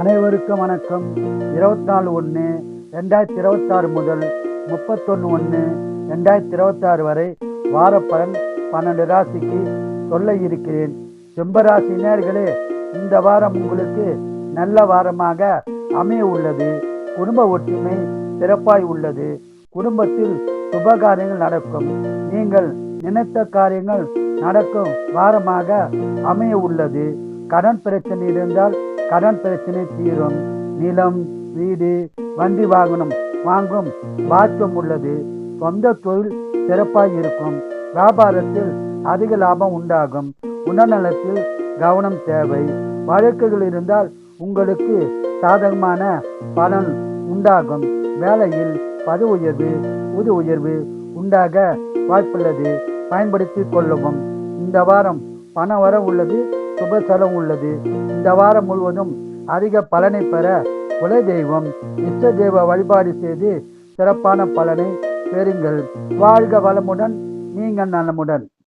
அனைவருக்கும் வணக்கம். 24/1/2026 முதல் 31/1/2026 வரை வார பலன் 12 ராசிக்கு சொல்ல இருக்கிறேன். செம்பராசி நேயர்களே, இந்த வாரம் உங்களுக்கு நல்ல வாரமாக அமைய உள்ளது. குடும்ப ஒற்றுமை சிறப்பாய் உள்ளது. குடும்பத்தில் சுபகாரியங்கள் நடக்கும். நீங்கள் நினைத்த காரியங்கள் நடக்கும் வாரமாக அமைய உள்ளது. கடன் பிரச்சனை இருந்தால் கடன் பிரச்சனை தீரும். நிலம், வீடு, வண்டி வாகனம் வாங்கும் பாக்கியம் உள்ளது. சொந்த தொழில் சிறப்பாக இருக்கும். வியாபாரத்தில் அதிக லாபம் உண்டாகும். உடல்நலத்தில் கவனம் தேவை. வழக்குகள் இருந்தால் உங்களுக்கு சாதகமான பலன் உண்டாகும். வேலையில் பதவி உயர்வு, ஊதிய உயர்வு உண்டாக வாய்ப்புள்ளது. பயன்படுத்திக் கொள்ளவும். இந்த வாரம் பண வர உள்ளது. சுப செலவு உள்ளது. இந்த வாரம் முழுவதும் அதிக பலனை பெற குலதெய்வம் இஷ்ட தெய்வ வழிபாடு செய்து சிறப்பான பலனை பெறுங்கள். வாழ்க வளமுடன், நீங்கள் நலமுடன்.